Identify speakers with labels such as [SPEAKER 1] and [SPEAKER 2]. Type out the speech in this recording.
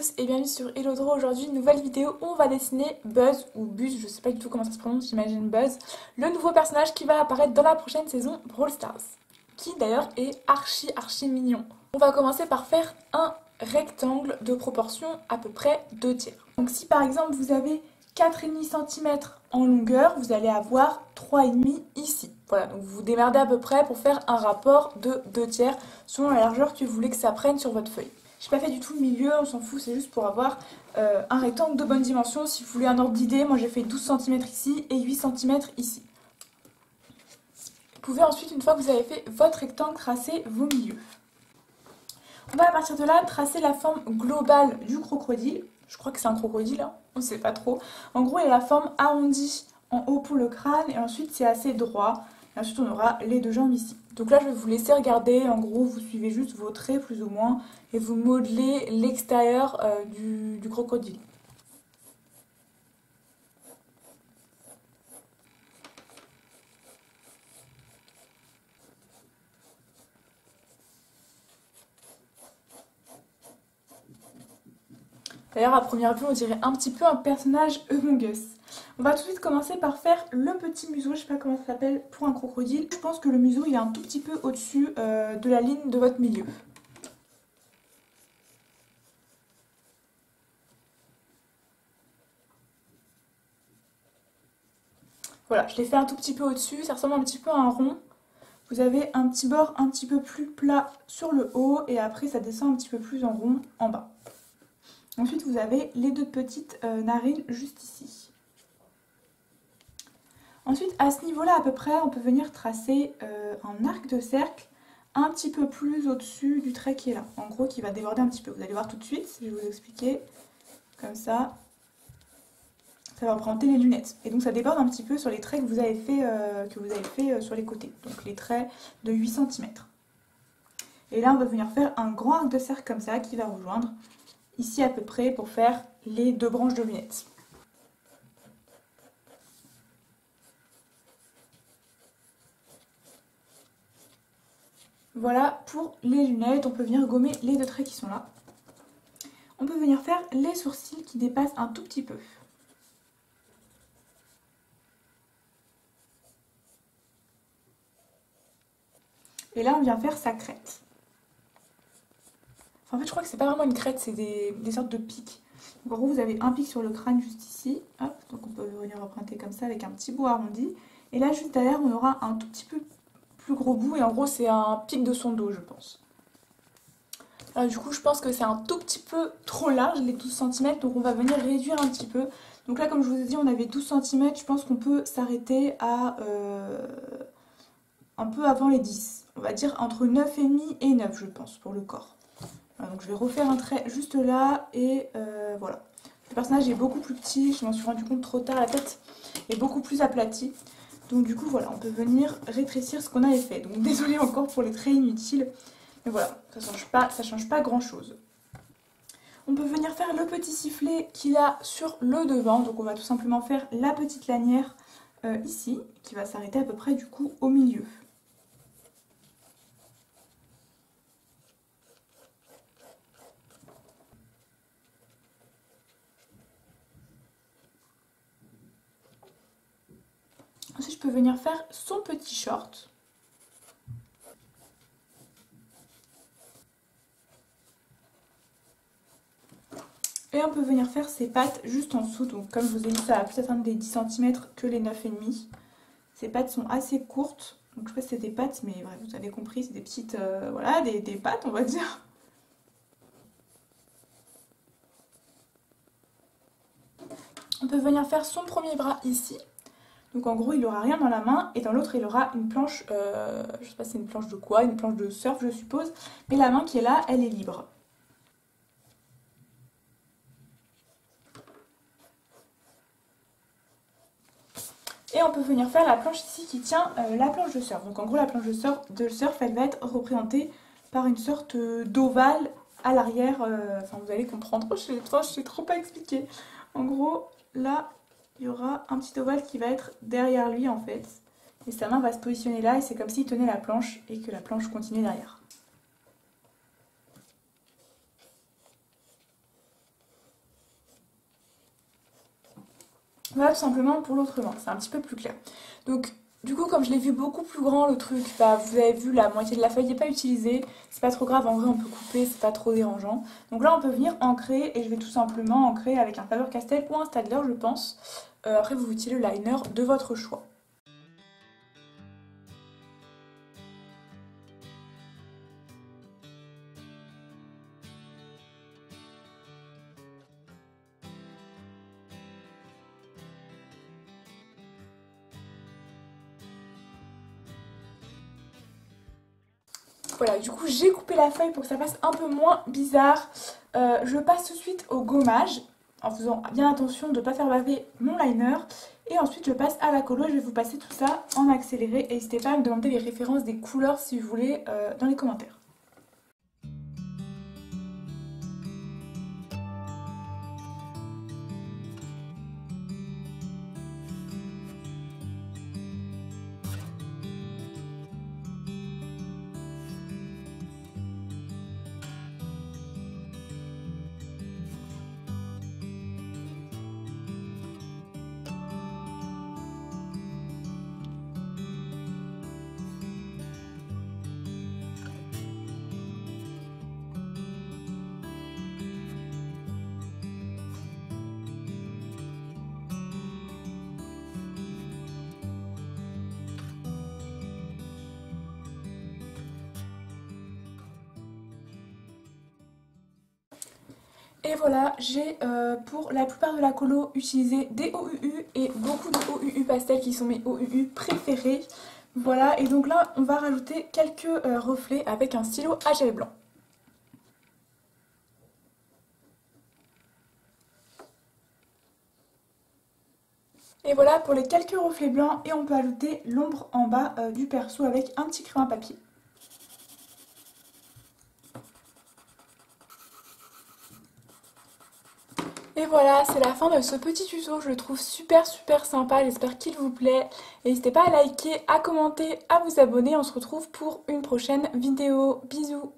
[SPEAKER 1] tous et bienvenue sur Hello Draw. Aujourd'hui, nouvelle vidéo où on va dessiner Buzz ou Buzz, je sais pas du tout comment ça se prononce, j'imagine Buzz, le nouveau personnage qui va apparaître dans la prochaine saison Brawl Stars, qui d'ailleurs est archi mignon. On va commencer par faire un rectangle de proportion à peu près 2 tiers. Donc si par exemple vous avez 4,5 cm en longueur, vous allez avoir 3,5 ici. Voilà, donc vous vous démerdez à peu près pour faire un rapport de 2 tiers selon la largeur que vous voulez que ça prenne sur votre feuille. J'ai pas fait du tout le milieu, on s'en fout, c'est juste pour avoir un rectangle de bonne dimension. Si vous voulez un ordre d'idée, moi j'ai fait 12 cm ici et 8 cm ici. Vous pouvez ensuite, une fois que vous avez fait votre rectangle, tracer vos milieux. On va à partir de là tracer la forme globale du crocodile. Je crois que c'est un crocodile, hein, on ne sait pas trop. En gros, il y a la forme arrondie en haut pour le crâne et ensuite c'est assez droit. Et ensuite on aura les 2 jambes ici. Donc là je vais vous laisser regarder, en gros vous suivez juste vos traits plus ou moins et vous modelez l'extérieur du crocodile. D'ailleurs à première vue on dirait un petit peu un personnage Among Us. On va tout de suite commencer par faire le petit museau, je sais pas comment ça s'appelle, pour un crocodile. Je pense que le museau il est un tout petit peu au-dessus de la ligne de votre milieu. Voilà, je l'ai fait un tout petit peu au-dessus, ça ressemble un petit peu à un rond. Vous avez un petit bord un petit peu plus plat sur le haut et après ça descend un petit peu plus en rond en bas. Ensuite vous avez les 2 petites narines juste ici. Ensuite à ce niveau-là à peu près on peut venir tracer un arc de cercle un petit peu plus au-dessus du trait qui est là. En gros qui va déborder un petit peu. Vous allez voir tout de suite, je vais vous expliquer. Comme ça va représenter les lunettes. Et donc ça déborde un petit peu sur les traits que vous avez fait, sur les côtés. Donc les traits de 8 cm. Et là on va venir faire un grand arc de cercle comme ça qui va rejoindre ici à peu près pour faire les 2 branches de lunettes. Voilà pour les lunettes, on peut venir gommer les 2 traits qui sont là. On peut venir faire les sourcils qui dépassent un tout petit peu. Et là on vient faire sa crête. Enfin, en fait je crois que c'est pas vraiment une crête, c'est des sortes de pics. Donc en gros vous avez un pic sur le crâne juste ici. Hop, donc on peut venir emprunter comme ça avec un petit bout arrondi. Et là juste derrière on aura un tout petit peu plus gros bout et en gros c'est un pic de son dos je pense. Alors du coup je pense que c'est un tout petit peu trop large les 12 cm donc on va venir réduire un petit peu. Donc là comme je vous ai dit on avait 12 cm, je pense qu'on peut s'arrêter à un peu avant les 10. On va dire entre 9,5 et 9 je pense pour le corps. Voilà, donc je vais refaire un trait juste là et voilà. Le personnage est beaucoup plus petit, je m'en suis rendu compte trop tard, la tête est beaucoup plus aplatie. Donc du coup voilà, on peut venir rétrécir ce qu'on avait fait. Donc désolée encore pour les traits inutiles, mais voilà, ça change pas grand chose. On peut venir faire le petit sifflet qu'il a sur le devant, donc on va tout simplement faire la petite lanière ici, qui va s'arrêter à peu près du coup au milieu. Ensuite, je peux venir faire son petit short. Et on peut venir faire ses pattes juste en dessous. Donc comme je vous ai dit, ça va plus atteindre les 10 cm que les 9,5. Ces pattes sont assez courtes. Donc je sais pas si c'est des pattes, mais bref, vous avez compris, c'est des petites, voilà, des pattes on va dire. On peut venir faire son premier bras ici. Donc en gros, il n'aura rien dans la main et dans l'autre, il aura une planche, je sais pas c'est une planche de quoi, une planche de surf je suppose. Mais la main qui est là, elle est libre. Et on peut venir faire la planche ici qui tient la planche de surf. Donc en gros, la planche de surf, elle va être représentée par une sorte d'ovale à l'arrière. Enfin, vous allez comprendre, je sais trop pas expliquer. En gros, là, il y aura un petit ovale qui va être derrière lui en fait. Et sa main va se positionner là et c'est comme s'il tenait la planche et que la planche continuait derrière. Voilà tout simplement pour l'autre main, c'est un petit peu plus clair. Donc du coup comme je l'ai vu beaucoup plus grand le truc, bah, vous avez vu la moitié de la feuille n'est pas utilisée, c'est pas trop grave, en vrai on peut couper, c'est pas trop dérangeant. Donc là on peut venir ancrer et je vais tout simplement ancrer avec un Faber-Castell ou un Staedtler je pense. Après vous utilisez le liner de votre choix. Voilà, du coup j'ai coupé la feuille pour que ça fasse un peu moins bizarre. Je passe tout de suite au gommage, en faisant bien attention de ne pas faire baver mon liner. Et ensuite je passe à la colo, je vais vous passer tout ça en accéléré. Et n'hésitez pas à me demander les références des couleurs si vous voulez dans les commentaires. Et voilà, j'ai pour la plupart de la colo utilisé des OUU et beaucoup de OUU pastel qui sont mes OUU préférés. Voilà, et donc là on va rajouter quelques reflets avec un stylo à gel blanc. Et voilà pour les quelques reflets blancs et on peut ajouter l'ombre en bas du perso avec un petit crayon à papier. Et voilà, c'est la fin de ce petit tuto, je le trouve super sympa, j'espère qu'il vous plaît. N'hésitez pas à liker, à commenter, à vous abonner, on se retrouve pour une prochaine vidéo. Bisous!